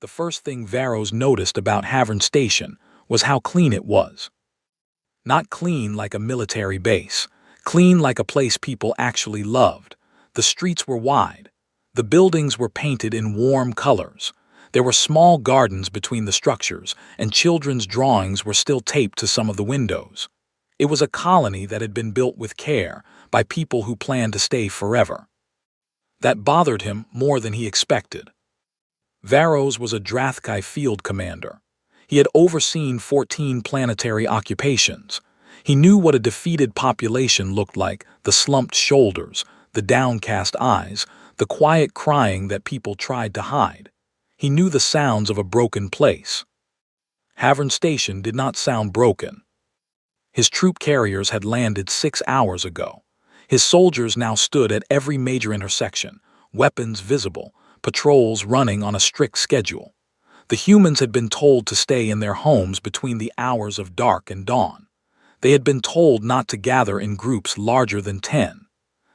The first thing Varros noticed about Havern Station was how clean it was. Not clean like a military base, clean like a place people actually loved. The streets were wide. The buildings were painted in warm colors. There were small gardens between the structures, and children's drawings were still taped to some of the windows. It was a colony that had been built with care by people who planned to stay forever. That bothered him more than he expected. Varros was a Drathkai field commander. He had overseen 14 planetary occupations. He knew what a defeated population looked like: the slumped shoulders, the downcast eyes, the quiet crying that people tried to hide. He knew the sounds of a broken place. Havern Station did not sound broken. His troop carriers had landed 6 hours ago. His soldiers now stood at every major intersection, weapons visible, patrols running on a strict schedule. The humans had been told to stay in their homes between the hours of dark and dawn. They had been told not to gather in groups larger than 10.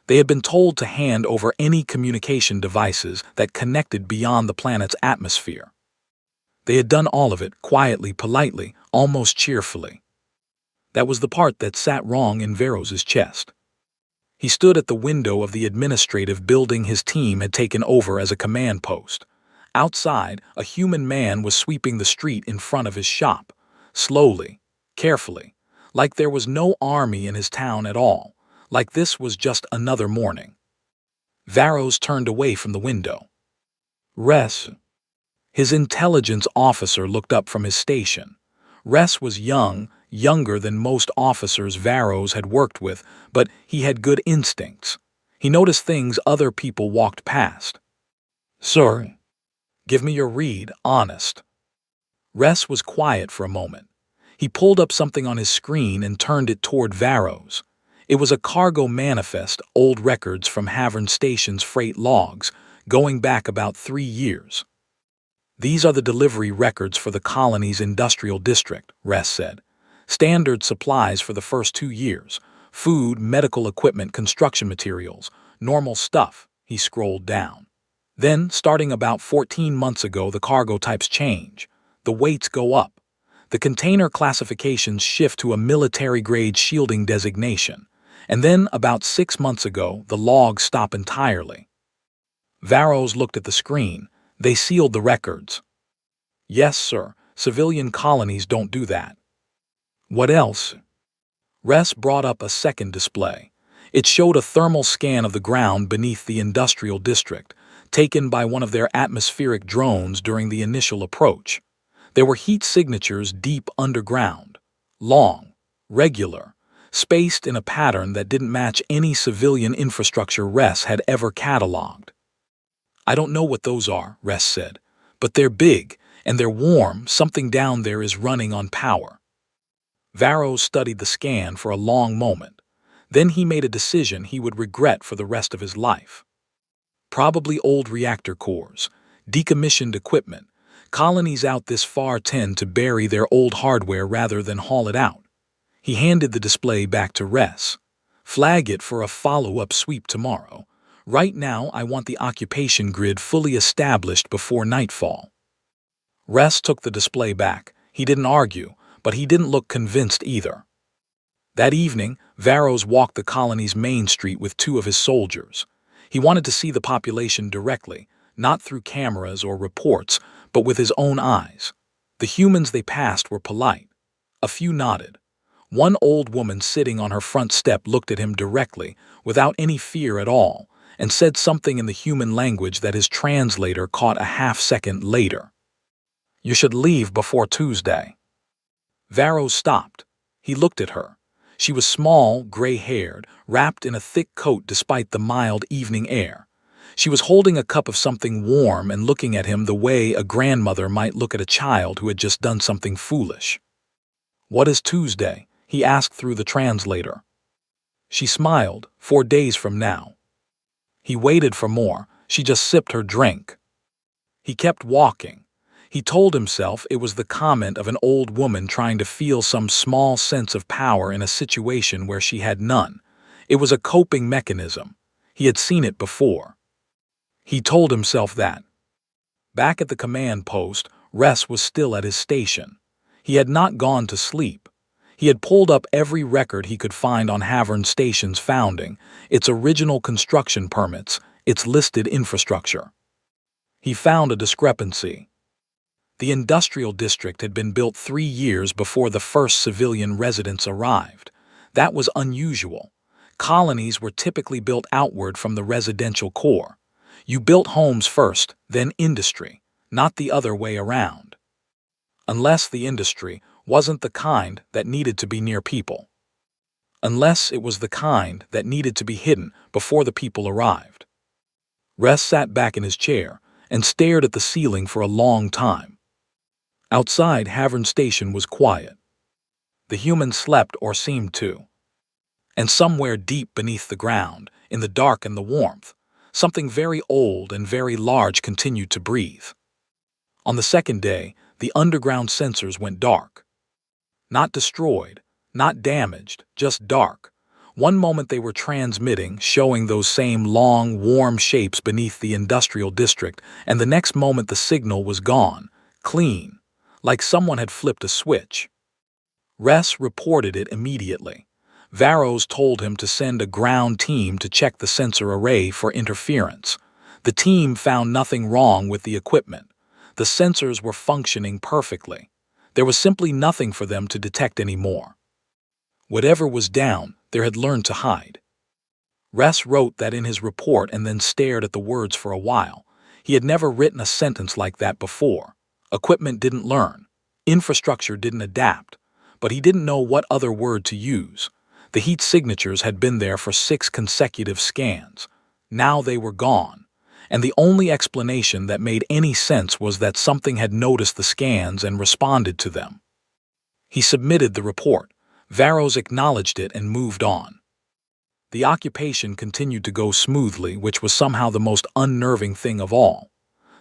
They had been told to hand over any communication devices that connected beyond the planet's atmosphere. They had done all of it quietly, politely, almost cheerfully. That was the part that sat wrong in Varros's chest. He stood at the window of the administrative building his team had taken over as a command post. Outside, a human man was sweeping the street in front of his shop, slowly, carefully, like there was no army in his town at all, like this was just another morning. Varros turned away from the window. Res. His intelligence officer looked up from his station. Res was young, younger than most officers Varros had worked with, but he had good instincts. He noticed things other people walked past. "Sir, give me your read, honest." Res was quiet for a moment. He pulled up something on his screen and turned it toward Varros. It was a cargo manifest, old records from Havern Station's freight logs, going back about 3 years. "These are the delivery records for the colony's industrial district," Res said. "Standard supplies for the first 2 years. Food, medical equipment, construction materials, normal stuff." He scrolled down. "Then, starting about 14 months ago, the cargo types change. The weights go up. The container classifications shift to a military-grade shielding designation. And then, about 6 months ago, the logs stop entirely." Varros looked at the screen. "They sealed the records." "Yes, sir. Civilian colonies don't do that." "What else?" Res brought up a second display. It showed a thermal scan of the ground beneath the industrial district, taken by one of their atmospheric drones during the initial approach. There were heat signatures deep underground, long, regular, spaced in a pattern that didn't match any civilian infrastructure Res had ever cataloged. "I don't know what those are," Res said, "but they're big, and they're warm. Something down there is running on power." Varros studied the scan for a long moment. Then he made a decision he would regret for the rest of his life. Probably old reactor cores, decommissioned equipment. Colonies out this far tend to bury their old hardware rather than haul it out. He handed the display back to Res. "Flag it for a follow-up sweep tomorrow. Right now, I want the occupation grid fully established before nightfall." Res took the display back. He didn't argue, but he didn't look convinced either. That evening, Varros walked the colony's main street with 2 of his soldiers. He wanted to see the population directly, not through cameras or reports, but with his own eyes. The humans they passed were polite. A few nodded. One old woman sitting on her front step looked at him directly, without any fear at all, and said something in the human language that his translator caught a half-second later. "You should leave before Tuesday." Varros stopped. He looked at her. She was small, gray-haired, wrapped in a thick coat despite the mild evening air. She was holding a cup of something warm and looking at him the way a grandmother might look at a child who had just done something foolish. "What is Tuesday?" he asked through the translator. She smiled. 4 days from now." He waited for more. She just sipped her drink. He kept walking. He told himself it was the comment of an old woman trying to feel some small sense of power in a situation where she had none. It was a coping mechanism. He had seen it before. He told himself that. Back at the command post, Ress was still at his station. He had not gone to sleep. He had pulled up every record he could find on Havern Station's founding, its original construction permits, its listed infrastructure. He found a discrepancy. The industrial district had been built 3 years before the first civilian residents arrived. That was unusual. Colonies were typically built outward from the residential core. You built homes first, then industry, not the other way around. Unless the industry wasn't the kind that needed to be near people. Unless it was the kind that needed to be hidden before the people arrived. Ress sat back in his chair and stared at the ceiling for a long time. Outside, Havern Station was quiet. The humans slept or seemed to. And somewhere deep beneath the ground, in the dark and the warmth, something very old and very large continued to breathe. On the second day, the underground sensors went dark. Not destroyed, not damaged, just dark. One moment they were transmitting, showing those same long, warm shapes beneath the industrial district, and the next moment the signal was gone, clean, like someone had flipped a switch. Ress reported it immediately. Varros told him to send a ground team to check the sensor array for interference. The team found nothing wrong with the equipment. The sensors were functioning perfectly. There was simply nothing for them to detect anymore. Whatever was down, there had learned to hide. Ress wrote that in his report and then stared at the words for a while. He had never written a sentence like that before. Equipment didn't learn. Infrastructure didn't adapt. But he didn't know what other word to use. The heat signatures had been there for 6 consecutive scans. Now they were gone. And the only explanation that made any sense was that something had noticed the scans and responded to them. He submitted the report. Varros acknowledged it and moved on. The occupation continued to go smoothly, which was somehow the most unnerving thing of all.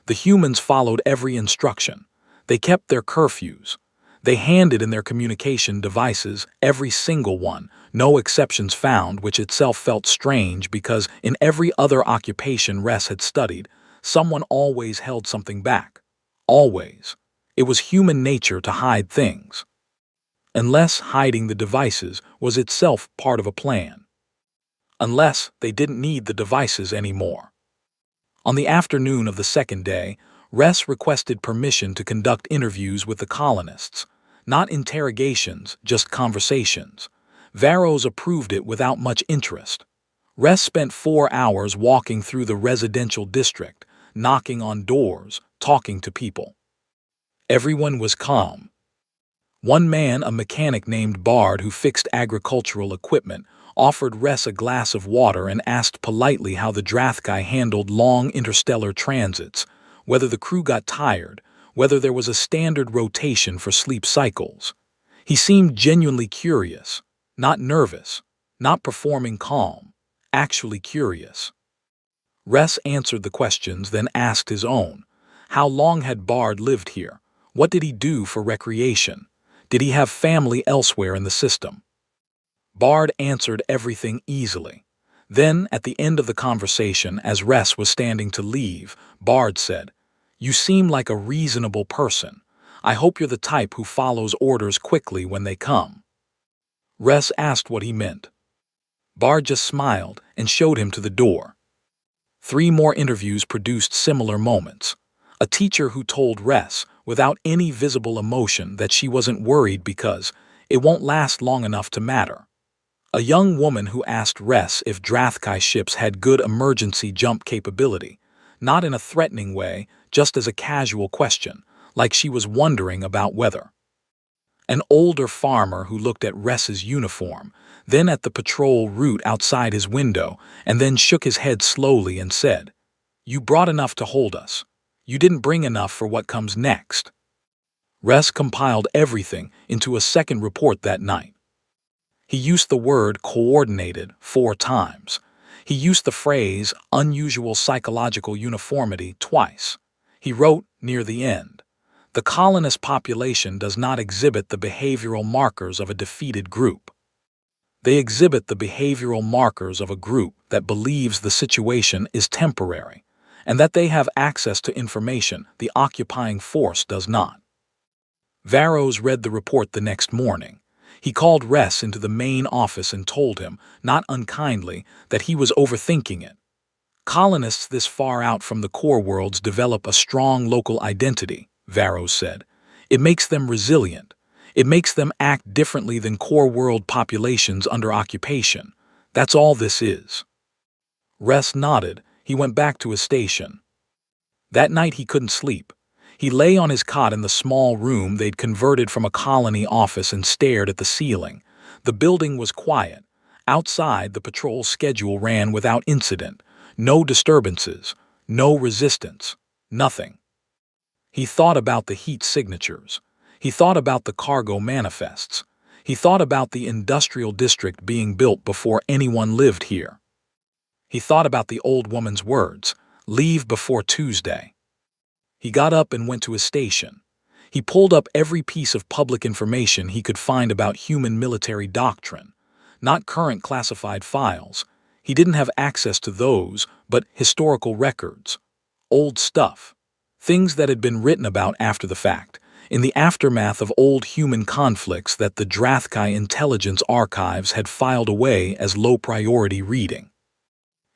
The humans followed every instruction. They kept their curfews. They handed in their communication devices, every single one, no exceptions found, which itself felt strange because in every other occupation Ress had studied, someone always held something back. Always. It was human nature to hide things. Unless hiding the devices was itself part of a plan. Unless they didn't need the devices anymore. On the afternoon of the second day, Ress requested permission to conduct interviews with the colonists. Not interrogations, just conversations. Varros approved it without much interest. Ress spent 4 hours walking through the residential district, knocking on doors, talking to people. Everyone was calm. One man, a mechanic named Bard who fixed agricultural equipment, offered Ress a glass of water and asked politely how the Drathkai handled long interstellar transits, whether the crew got tired, whether there was a standard rotation for sleep cycles. He seemed genuinely curious, not nervous, not performing calm, actually curious. Ress answered the questions, then asked his own. How long had Bard lived here? What did he do for recreation? Did he have family elsewhere in the system? Bard answered everything easily. Then, at the end of the conversation, as Ress was standing to leave, Bard said, "You seem like a reasonable person. I hope you're the type who follows orders quickly when they come." Ress asked what he meant. Bard just smiled and showed him to the door. 3 more interviews produced similar moments. A teacher who told Ress, without any visible emotion, that she wasn't worried because it won't last long enough to matter. A young woman who asked Ress if Drathkai ships had good emergency jump capability, not in a threatening way, just as a casual question, like she was wondering about weather. An older farmer who looked at Ress's uniform, then at the patrol route outside his window, and then shook his head slowly and said, "You brought enough to hold us. You didn't bring enough for what comes next." Ress compiled everything into a second report that night. He used the word coordinated 4 times. He used the phrase unusual psychological uniformity twice. He wrote near the end, "The colonist population does not exhibit the behavioral markers of a defeated group. They exhibit the behavioral markers of a group that believes the situation is temporary, and that they have access to information the occupying force does not. Varros read the report the next morning. He called Ress into the main office and told him, not unkindly, that he was overthinking it. Colonists this far out from the core worlds develop a strong local identity, Varros said. It makes them resilient. It makes them act differently than core world populations under occupation. That's all this is. Ress nodded. He went back to his station. That night he couldn't sleep. He lay on his cot in the small room they'd converted from a colony office and stared at the ceiling. The building was quiet. Outside, the patrol schedule ran without incident. No disturbances, no resistance, nothing. He thought about the heat signatures. He thought about the cargo manifests. He thought about the industrial district being built before anyone lived here. He thought about the old woman's words, "Leave before Tuesday." He got up and went to his station. He pulled up every piece of public information he could find about human military doctrine, not current classified files. He didn't have access to those, but historical records, old stuff, things that had been written about after the fact, in the aftermath of old human conflicts that the Drathkai intelligence archives had filed away as low-priority reading.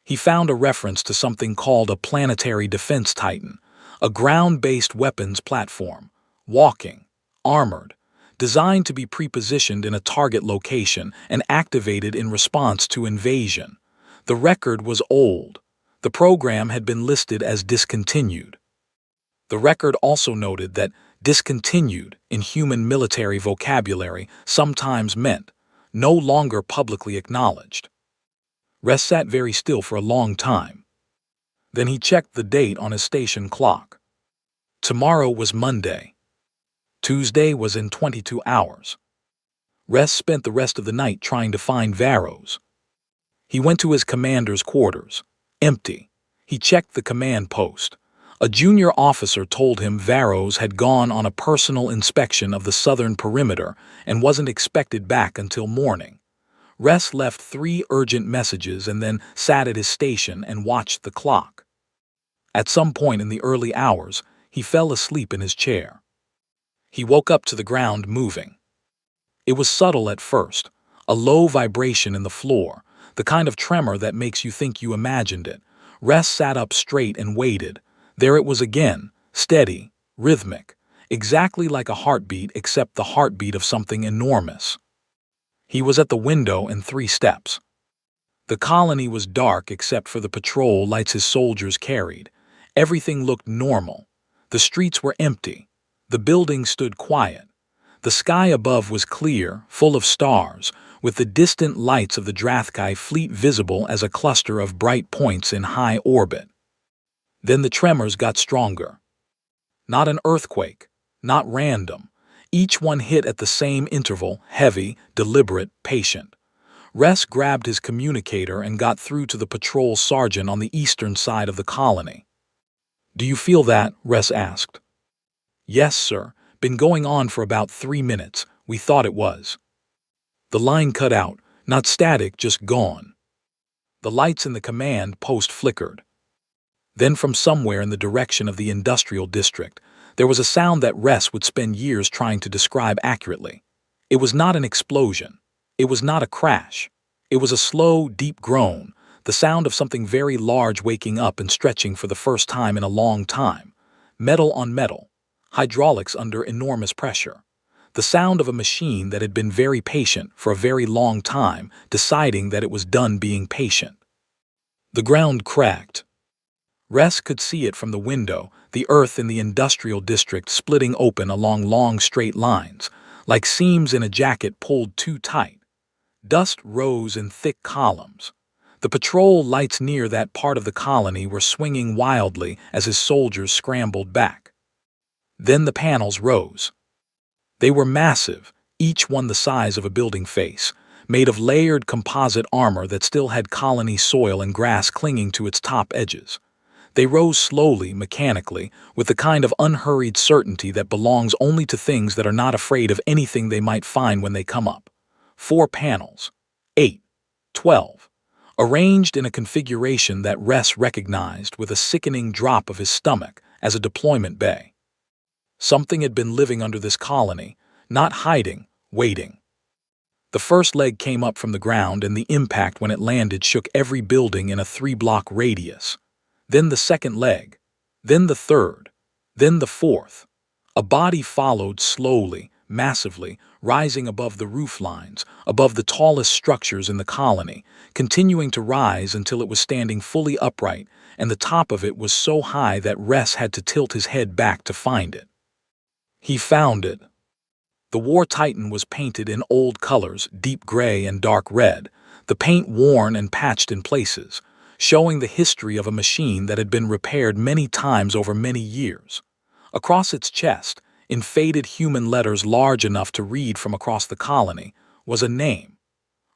He found a reference to something called a planetary defense titan, a ground-based weapons platform, walking, armored, designed to be prepositioned in a target location and activated in response to invasion. The record was old. The program had been listed as discontinued. The record also noted that discontinued in human military vocabulary sometimes meant no longer publicly acknowledged. Ress sat very still for a long time. Then he checked the date on his station clock. Tomorrow was Monday. Tuesday was in 22 hours. Ress spent the rest of the night trying to find Varros. He went to his commander's quarters. Empty. He checked the command post. A junior officer told him Varros had gone on a personal inspection of the southern perimeter and wasn't expected back until morning. Ress left 3 urgent messages and then sat at his station and watched the clock. At some point in the early hours, he fell asleep in his chair. He woke up to the ground moving. It was subtle at first, a low vibration in the floor, the kind of tremor that makes you think you imagined it. Ress sat up straight and waited. There it was again, steady, rhythmic, exactly like a heartbeat except the heartbeat of something enormous. He was at the window and 3 steps. The colony was dark except for the patrol lights his soldiers carried. Everything looked normal. The streets were empty. The buildings stood quiet. The sky above was clear, full of stars, with the distant lights of the Drathkai fleet visible as a cluster of bright points in high orbit. Then the tremors got stronger. Not an earthquake, not random. Each one hit at the same interval, heavy, deliberate, patient. Ress grabbed his communicator and got through to the patrol sergeant on the eastern side of the colony. "Do you feel that?" Ress asked. "Yes, sir. Been going on for about 3 minutes. We thought it was." The line cut out, not static, just gone. The lights in the command post flickered. Then from somewhere in the direction of the industrial district, there was a sound that Ress would spend years trying to describe accurately. It was not an explosion. It was not a crash. It was a slow, deep groan, the sound of something very large waking up and stretching for the first time in a long time. Metal on metal. Hydraulics under enormous pressure. The sound of a machine that had been very patient for a very long time, deciding that it was done being patient. The ground cracked. Ress could see it from the window, the earth in the industrial district splitting open along long straight lines, like seams in a jacket pulled too tight. Dust rose in thick columns. The patrol lights near that part of the colony were swinging wildly as his soldiers scrambled back. Then the panels rose. They were massive, each one the size of a building face, made of layered composite armor that still had colony soil and grass clinging to its top edges. They rose slowly, mechanically, with the kind of unhurried certainty that belongs only to things that are not afraid of anything they might find when they come up. 4 panels. 8. 12. arranged in a configuration that Ress recognized with a sickening drop of his stomach as a deployment bay. Something had been living under this colony, not hiding, waiting. The first leg came up from the ground, and the impact when it landed shook every building in a 3-block radius. Then the second leg, then the third, then the fourth. A body followed slowly, massively, rising above the roof lines, above the tallest structures in the colony, continuing to rise until it was standing fully upright, and the top of it was so high that Ress had to tilt his head back to find it. He found it. The War Titan was painted in old colors, deep gray and dark red, the paint worn and patched in places, showing the history of a machine that had been repaired many times over many years. Across its chest, in faded human letters large enough to read from across the colony, was a name.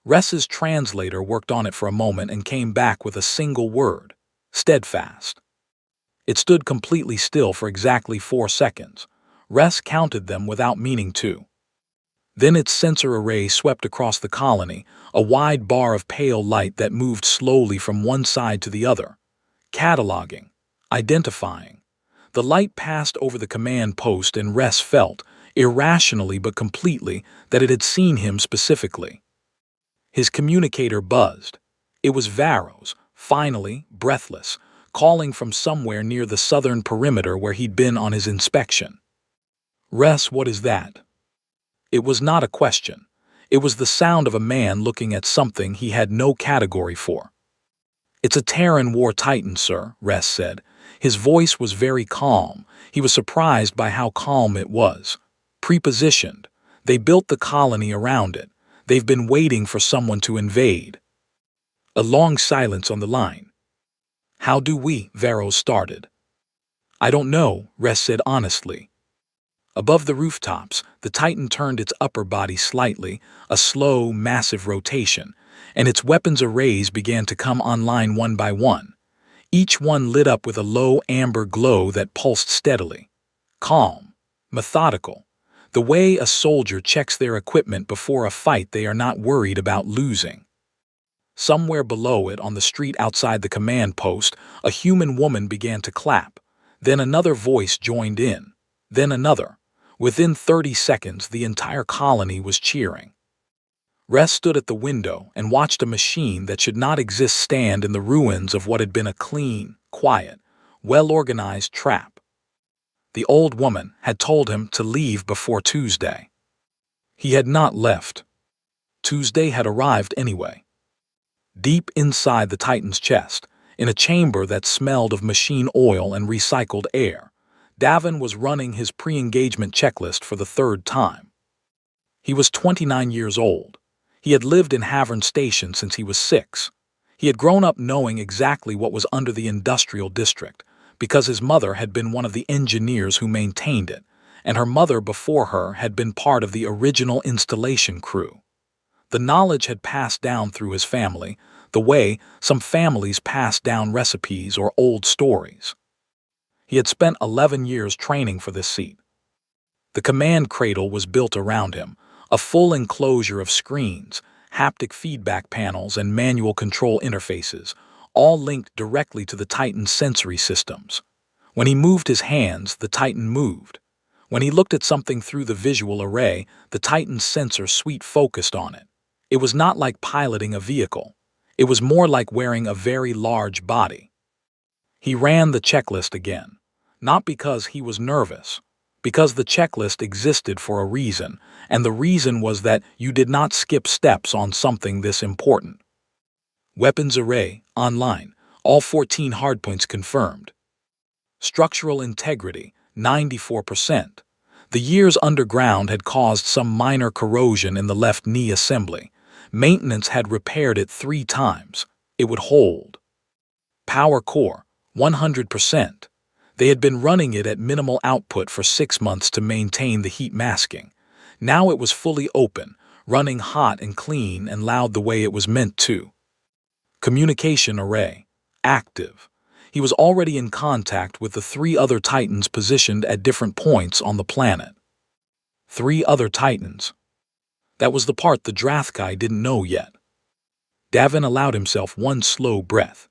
Ress's translator worked on it for a moment and came back with a single word: steadfast. It stood completely still for exactly 4 seconds. Ress counted them without meaning to. Then its sensor array swept across the colony, a wide bar of pale light that moved slowly from one side to the other, cataloging, identifying. The light passed over the command post, and Ress felt, irrationally but completely, that it had seen him specifically. His communicator buzzed. It was Varros, finally, breathless, calling from somewhere near the southern perimeter where he'd been on his inspection. "Ress, what is that?" It was not a question. It was the sound of a man looking at something he had no category for. "It's a Terran War Titan, sir," Ress said. His voice was very calm. He was surprised by how calm it was. "Prepositioned. They built the colony around it. They've been waiting for someone to invade." A long silence on the line. "How do we?" Varros started. "I don't know," Ress said honestly. Above the rooftops, the Titan turned its upper body slightly, a slow, massive rotation, and its weapons arrays began to come online one by one. Each one lit up with a low amber glow that pulsed steadily. Calm, methodical, the way a soldier checks their equipment before a fight they are not worried about losing. Somewhere below it, on the street outside the command post, a human woman began to clap. Then another voice joined in. Then another. Within 30 seconds, the entire colony was cheering. Ress stood at the window and watched a machine that should not exist stand in the ruins of what had been a clean, quiet, well-organized trap. The old woman had told him to leave before Tuesday. He had not left. Tuesday had arrived anyway. Deep inside the Titan's chest, in a chamber that smelled of machine oil and recycled air, Davin was running his pre-engagement checklist for the 3rd time. He was 29 years old. He had lived in Havern Station since he was 6. He had grown up knowing exactly what was under the industrial district, because his mother had been one of the engineers who maintained it, and her mother before her had been part of the original installation crew. The knowledge had passed down through his family, the way some families pass down recipes or old stories. He had spent 11 years training for this seat. The command cradle was built around him, a full enclosure of screens, haptic feedback panels, and manual control interfaces, all linked directly to the Titan's sensory systems. When he moved his hands, the Titan moved. When he looked at something through the visual array, the Titan's sensor suite focused on it. It was not like piloting a vehicle. It was more like wearing a very large body. He ran the checklist again. Not because he was nervous, because the checklist existed for a reason, and the reason was that you did not skip steps on something this important. Weapons array, online, all 14 hardpoints confirmed. Structural integrity, 94%. The years underground had caused some minor corrosion in the left knee assembly. Maintenance had repaired it 3 times. It would hold. Power core, 100%. They had been running it at minimal output for 6 months to maintain the heat masking. Now it was fully open, running hot and clean and loud the way it was meant to. Communication array, active. He was already in contact with the 3 other Titans positioned at different points on the planet. 3 other Titans. That was the part the Drathkai didn't know yet. Davin allowed himself one slow breath,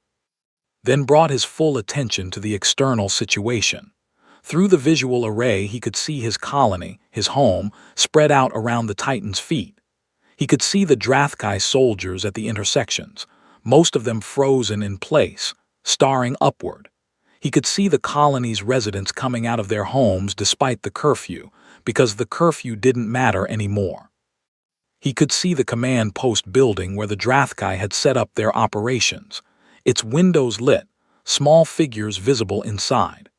then brought his full attention to the external situation. Through the visual array, he could see his colony, his home, spread out around the Titan's feet. He could see the Drathkai soldiers at the intersections, most of them frozen in place, staring upward. He could see the colony's residents coming out of their homes despite the curfew, because the curfew didn't matter anymore. He could see the command post building where the Drathkai had set up their operations, its windows lit, small figures visible inside.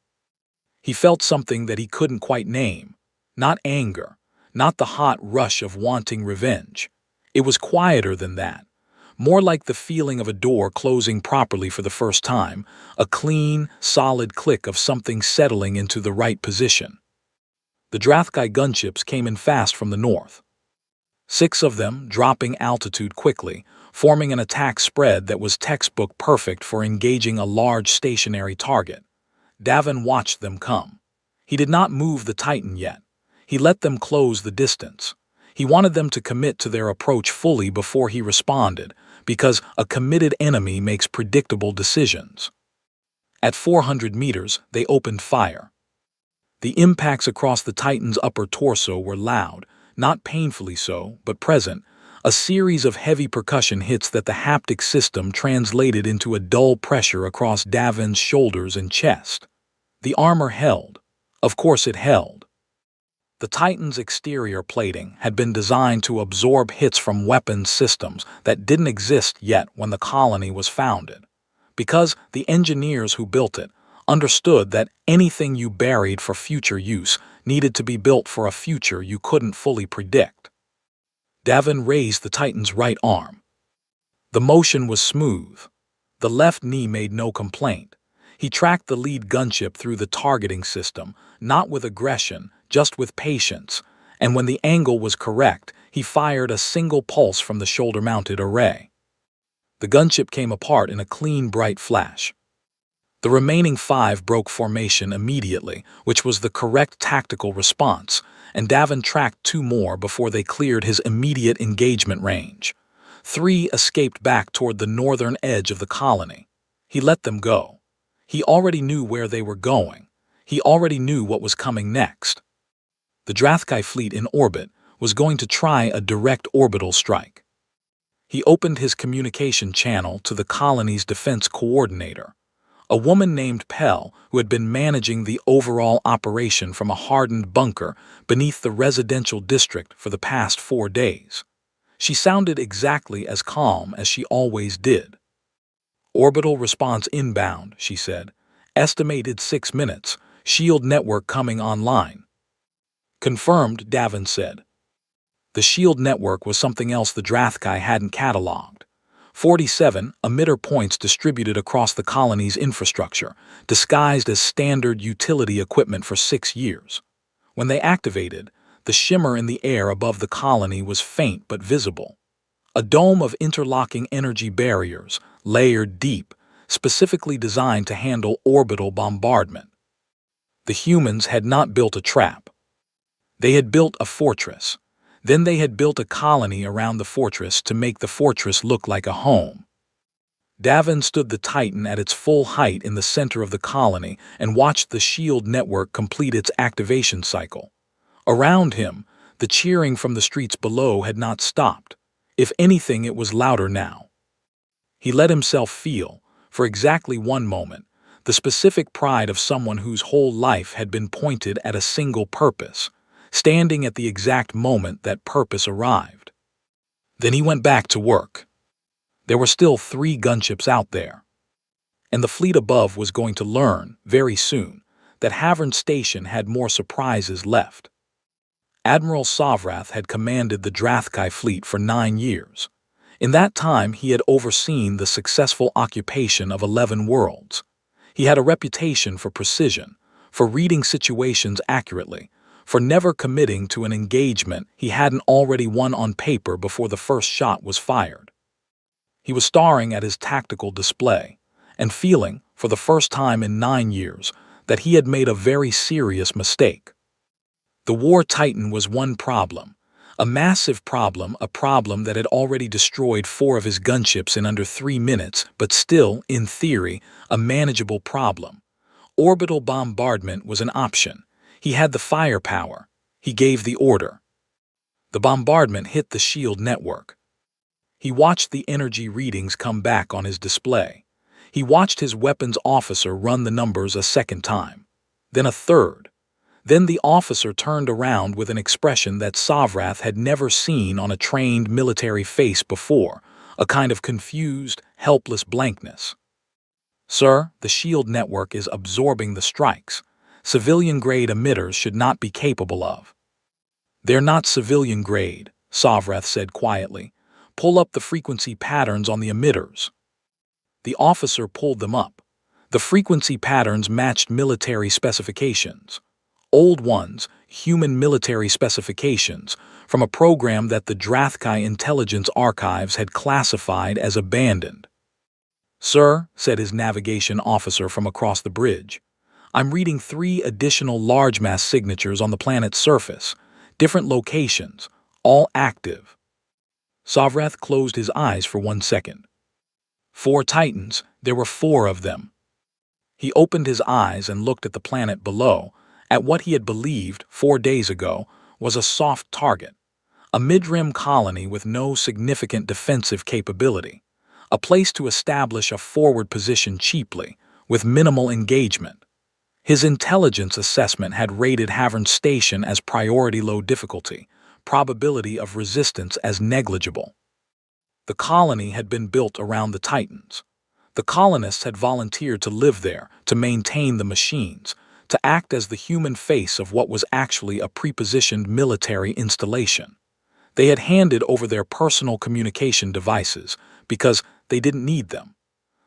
He felt something that he couldn't quite name. Not anger, not the hot rush of wanting revenge. It was quieter than that. More like the feeling of a door closing properly for the first time, a clean, solid click of something settling into the right position. The Drathkai gunships came in fast from the north. 6 of them, dropping altitude quickly, forming an attack spread that was textbook perfect for engaging a large stationary target. Davin watched them come. He did not move the Titan yet. He let them close the distance. He wanted them to commit to their approach fully before he responded, because a committed enemy makes predictable decisions. At 400 meters, they opened fire. The impacts across the Titan's upper torso were loud, not painfully so, but present, a series of heavy percussion hits that the haptic system translated into a dull pressure across Davin's shoulders and chest. The armor held. Of course it held. The Titan's exterior plating had been designed to absorb hits from weapons systems that didn't exist yet when the colony was founded, because the engineers who built it understood that anything you buried for future use needed to be built for a future you couldn't fully predict. Davin raised the Titan's right arm. The motion was smooth. The left knee made no complaint. He tracked the lead gunship through the targeting system, not with aggression, just with patience, and when the angle was correct, he fired a single pulse from the shoulder-mounted array. The gunship came apart in a clean, bright flash. The remaining 5 broke formation immediately, which was the correct tactical response, and Davin tracked 2 more before they cleared his immediate engagement range. 3 escaped back toward the northern edge of the colony. He let them go. He already knew where they were going. He already knew what was coming next. The Drathkai fleet in orbit was going to try a direct orbital strike. He opened his communication channel to the colony's defense coordinator, a woman named Pell who had been managing the overall operation from a hardened bunker beneath the residential district for the past 4 days. She sounded exactly as calm as she always did. "Orbital response inbound," she said. "Estimated 6 minutes. Shield network coming online." "Confirmed," Davin said. The shield network was something else the Drathkai hadn't cataloged. 47 emitter points distributed across the colony's infrastructure, disguised as standard utility equipment for 6 years. When they activated, the shimmer in the air above the colony was faint but visible. A dome of interlocking energy barriers, layered deep, specifically designed to handle orbital bombardment. The humans had not built a trap. They had built a fortress. Then they had built a colony around the fortress to make the fortress look like a home. Davin stood the Titan at its full height in the center of the colony and watched the shield network complete its activation cycle. Around him, the cheering from the streets below had not stopped. If anything, it was louder now. He let himself feel, for exactly one moment, the specific pride of someone whose whole life had been pointed at a single purpose, standing at the exact moment that purpose arrived. Then he went back to work. There were still 3 gunships out there. And the fleet above was going to learn, very soon, that Havern Station had more surprises left. Admiral Sovrath had commanded the Drathkai fleet for 9 years. In that time, he had overseen the successful occupation of 11 worlds. He had a reputation for precision, for reading situations accurately, for never committing to an engagement he hadn't already won on paper before the first shot was fired. He was staring at his tactical display and feeling, for the first time in 9 years, that he had made a very serious mistake. The War Titan was one problem, A massive problem, a problem that had already destroyed 4 of his gunships in under 3 minutes, but still, in theory, a manageable problem. Orbital bombardment was an option. He had the firepower. He gave the order. The bombardment hit the shield network. He watched the energy readings come back on his display. He watched his weapons officer run the numbers a second time, then a third. Then the officer turned around with an expression that Savrath had never seen on a trained military face before, a kind of confused, helpless blankness. "Sir, the shield network is absorbing the strikes. Civilian-grade emitters should not be capable of." "They're not civilian-grade," Savrath said quietly. "Pull up the frequency patterns on the emitters." The officer pulled them up. The frequency patterns matched military specifications. Old ones, human military specifications, from a program that the Drathkai intelligence archives had classified as abandoned. "Sir," said his navigation officer from across the bridge, "I'm reading 3 additional large-mass signatures on the planet's surface, different locations, all active." Savrath closed his eyes for 1 second. 4 Titans, there were 4 of them. He opened his eyes and looked at the planet below, at what he had believed 4 days ago was a soft target, a mid-rim colony with no significant defensive capability, a place to establish a forward position cheaply, with minimal engagement. His intelligence assessment had rated Havern Station as priority low difficulty, probability of resistance as negligible. The colony had been built around the Titans. The colonists had volunteered to live there, to maintain the machines, to act as the human face of what was actually a prepositioned military installation. They had handed over their personal communication devices because they didn't need them.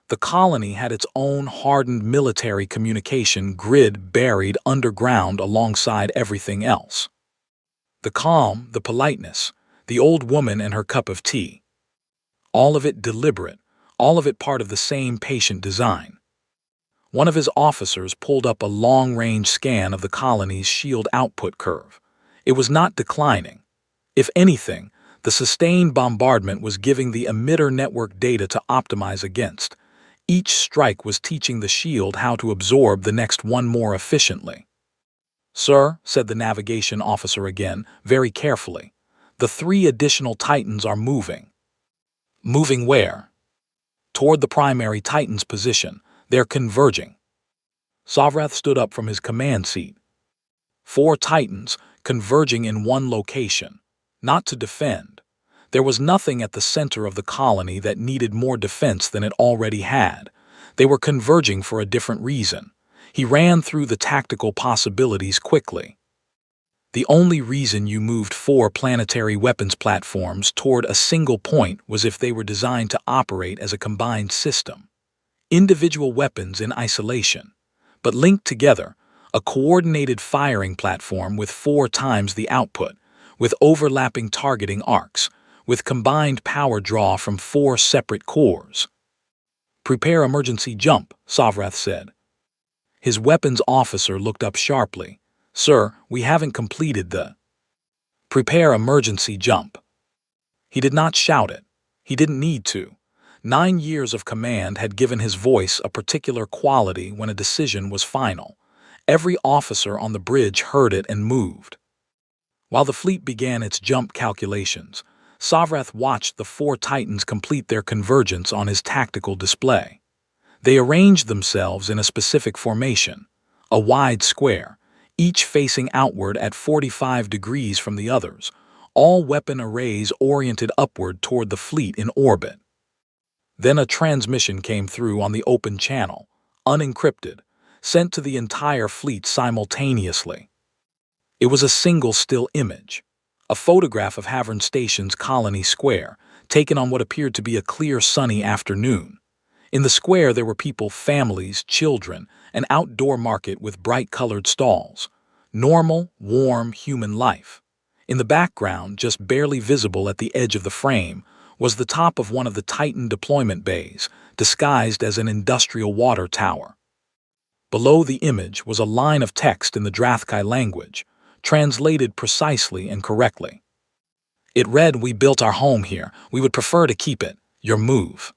The colony had its own hardened military communication grid buried underground alongside everything else. The calm, the politeness, the old woman and her cup of tea. All of it deliberate, all of it part of the same patient design. One of his officers pulled up a long-range scan of the colony's shield output curve. It was not declining. If anything, the sustained bombardment was giving the emitter network data to optimize against. Each strike was teaching the shield how to absorb the next one more efficiently. "Sir," said the navigation officer again, very carefully, "the 3 additional Titans are moving." "Moving where?" "Toward the primary Titan's position. They're converging." Savrath stood up from his command seat. 4 Titans converging in one location, not to defend. There was nothing at the center of the colony that needed more defense than it already had. They were converging for a different reason. He ran through the tactical possibilities quickly. "The only reason you moved 4 planetary weapons platforms toward a single point was if they were designed to operate as a combined system. Individual weapons in isolation, but linked together, a coordinated firing platform with 4 times the output, with overlapping targeting arcs, with combined power draw from 4 separate cores." "Prepare emergency jump," Savrath said. His weapons officer looked up sharply. "Sir, we haven't completed the—" "Prepare emergency jump." He did not shout it. He didn't need to. 9 years of command had given his voice a particular quality when a decision was final. Every officer on the bridge heard it and moved. While the fleet began its jump calculations, Savrath watched the 4 Titans complete their convergence on his tactical display. They arranged themselves in a specific formation, a wide square, each facing outward at 45 degrees from the others, all weapon arrays oriented upward toward the fleet in orbit. Then a transmission came through on the open channel, unencrypted, sent to the entire fleet simultaneously. It was a single still image, a photograph of Havern Station's colony square, taken on what appeared to be a clear sunny afternoon. In the square there were people, families, children, an outdoor market with bright-colored stalls. Normal, warm human life. In the background, just barely visible at the edge of the frame, was the top of one of the Titan deployment bays, disguised as an industrial water tower. Below the image was a line of text in the Drathkai language, translated precisely and correctly. It read, "We built our home here. We would prefer to keep it. Your move."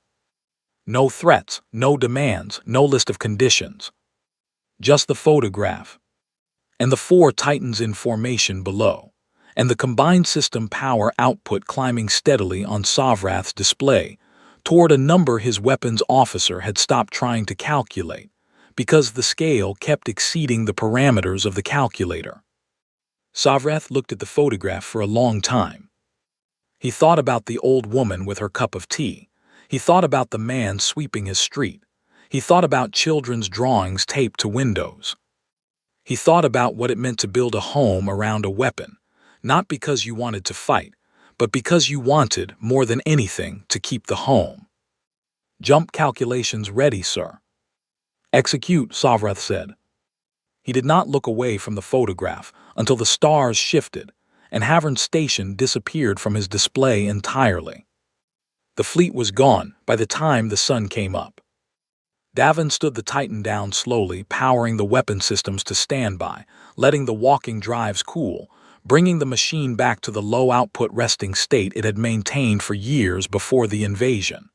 No threats, no demands, no list of conditions. Just the photograph. And the four Titans in formation below. And the combined system power output climbing steadily on Sovrath's display, toward a number his weapons officer had stopped trying to calculate, because the scale kept exceeding the parameters of the calculator. Sovrath looked at the photograph for a long time. He thought about the old woman with her cup of tea. He thought about the man sweeping his street. He thought about children's drawings taped to windows. He thought about what it meant to build a home around a weapon, not because you wanted to fight, but because you wanted, more than anything, to keep the home. "Jump calculations ready, sir." "Execute," Sovrath said. He did not look away from the photograph until the stars shifted and Havern Station disappeared from his display entirely. The fleet was gone by the time the sun came up. Davin stood the Titan down slowly, powering the weapon systems to standby, letting the walking drives cool, bringing the machine back to the low-output resting state it had maintained for years before the invasion.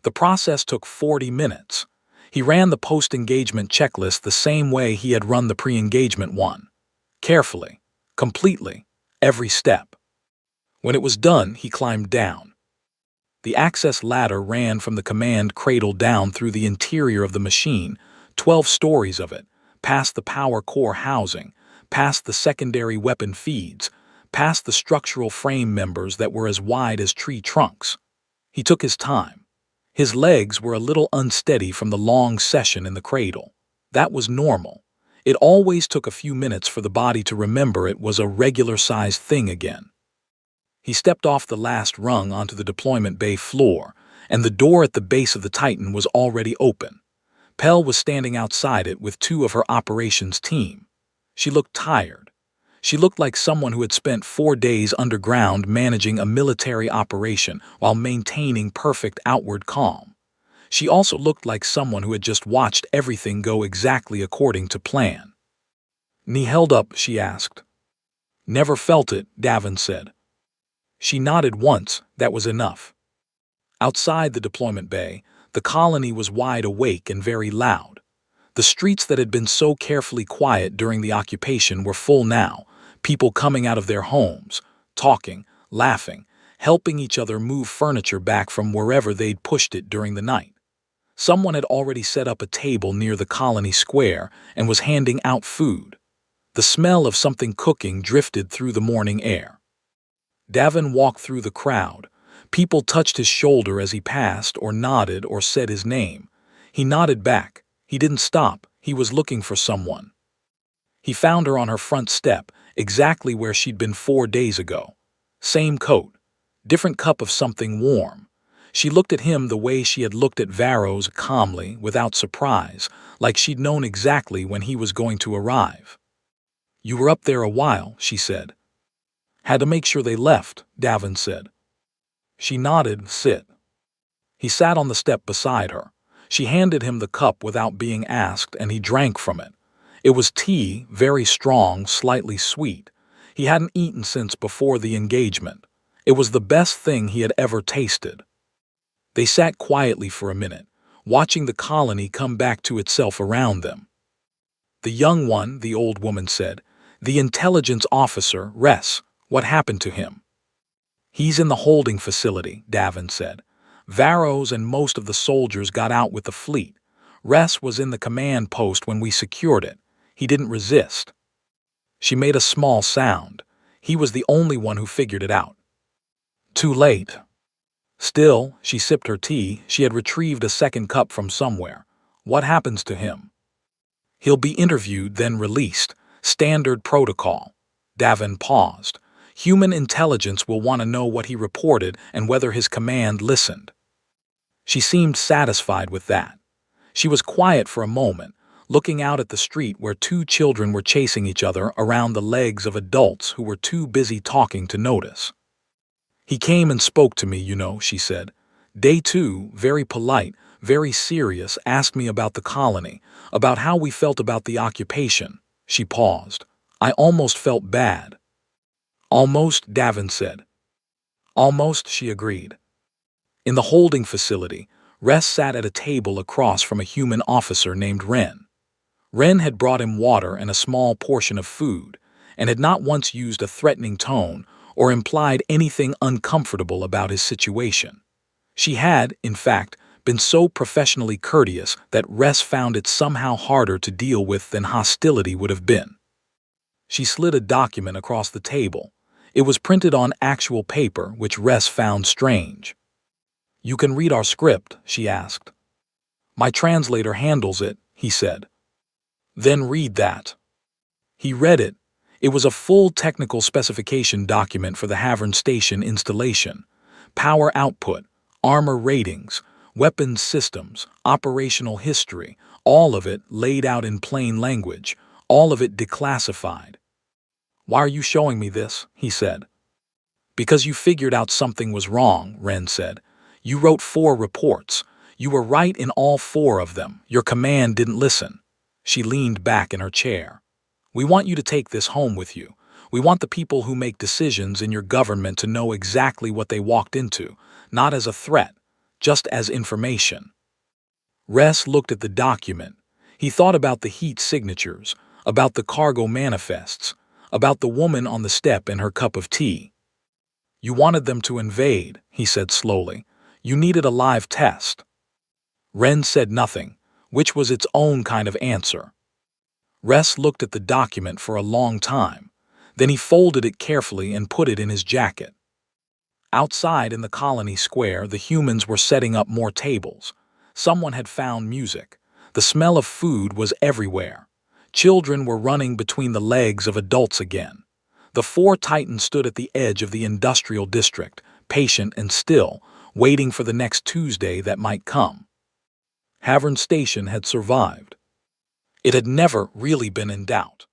The process took 40 minutes. He ran the post-engagement checklist the same way he had run the pre-engagement one. Carefully, completely, every step. When it was done, he climbed down. The access ladder ran from the command cradle down through the interior of the machine, 12 stories of it, past the power core housing, past the secondary weapon feeds, past the structural frame members that were as wide as tree trunks. He took his time. His legs were a little unsteady from the long session in the cradle. That was normal. It always took a few minutes for the body to remember it was a regular-sized thing again. He stepped off the last rung onto the deployment bay floor, and the door at the base of the Titan was already open. Pell was standing outside it with two of her operations team. She looked tired. She looked like someone who had spent 4 days underground managing a military operation while maintaining perfect outward calm. She also looked like someone who had just watched everything go exactly according to plan. "Knee held up?" she asked. "Never felt it," Davin said. She nodded once. That was enough. Outside the deployment bay, the colony was wide awake and very loud. The streets that had been so carefully quiet during the occupation were full now, people coming out of their homes, talking, laughing, helping each other move furniture back from wherever they'd pushed it during the night. Someone had already set up a table near the colony square and was handing out food. The smell of something cooking drifted through the morning air. Davin walked through the crowd. People touched his shoulder as he passed or nodded or said his name. He nodded back. He didn't stop. He was looking for someone. He found her on her front step, exactly where she'd been 4 days ago. Same coat. Different cup of something warm. She looked at him the way she had looked at Varros, calmly, without surprise, like she'd known exactly when he was going to arrive. "You were up there a while," she said. "Had to make sure they left," Davin said. She nodded. "Sit." He sat on the step beside her. She handed him the cup without being asked, and he drank from it. It was tea, very strong, slightly sweet. He hadn't eaten since before the engagement. It was the best thing he had ever tasted. They sat quietly for a minute, watching the colony come back to itself around them. "The young one," the old woman said. "The intelligence officer, Ress. What happened to him?" "He's in the holding facility," Davin said. "Varros and most of the soldiers got out with the fleet. Ress was in the command post when we secured it. He didn't resist." She made a small sound. He was the only one who figured it out. "Too late." Still, she sipped her tea. She had retrieved a second cup from somewhere. "What happens to him?" "He'll be interviewed, then released. Standard protocol." Davin paused. "Human intelligence will want to know what he reported and whether his command listened." She seemed satisfied with that. She was quiet for a moment, looking out at the street where 2 children were chasing each other around the legs of adults who were too busy talking to notice. "He came and spoke to me, you know," she said. "Day 2, very polite, very serious, asked me about the colony, about how we felt about the occupation." She paused. "I almost felt bad." "Almost," Davin said. Almost, she agreed. In the holding facility, Ress sat at a table across from a human officer named Wren. Wren had brought him water and a small portion of food, and had not once used a threatening tone or implied anything uncomfortable about his situation. She had, in fact, been so professionally courteous that Ress found it somehow harder to deal with than hostility would have been. She slid a document across the table. It was printed on actual paper, which Ress found strange. "You can read our script?" she asked. "My translator handles it," he said. "Then read that." He read it. It was a full technical specification document for the Havern Station installation. Power output, armor ratings, weapons systems, operational history, all of it laid out in plain language, all of it declassified. "Why are you showing me this?" he said. "Because you figured out something was wrong," Wren said. "You wrote 4 reports. You were right in all 4 of them. Your command didn't listen." She leaned back in her chair. "We want you to take this home with you. We want the people who make decisions in your government to know exactly what they walked into, not as a threat, just as information." Ress looked at the document. He thought about the heat signatures, about the cargo manifests, about the woman on the step and her cup of tea. "You wanted them to invade," he said slowly. "You needed a live test." Wren said nothing, which was its own kind of answer. Ress looked at the document for a long time. Then he folded it carefully and put it in his jacket. Outside in the colony square, the humans were setting up more tables. Someone had found music. The smell of food was everywhere. Children were running between the legs of adults again. The 4 Titans stood at the edge of the industrial district, patient and still, waiting for the next Tuesday that might come. Havern Station had survived. It had never really been in doubt.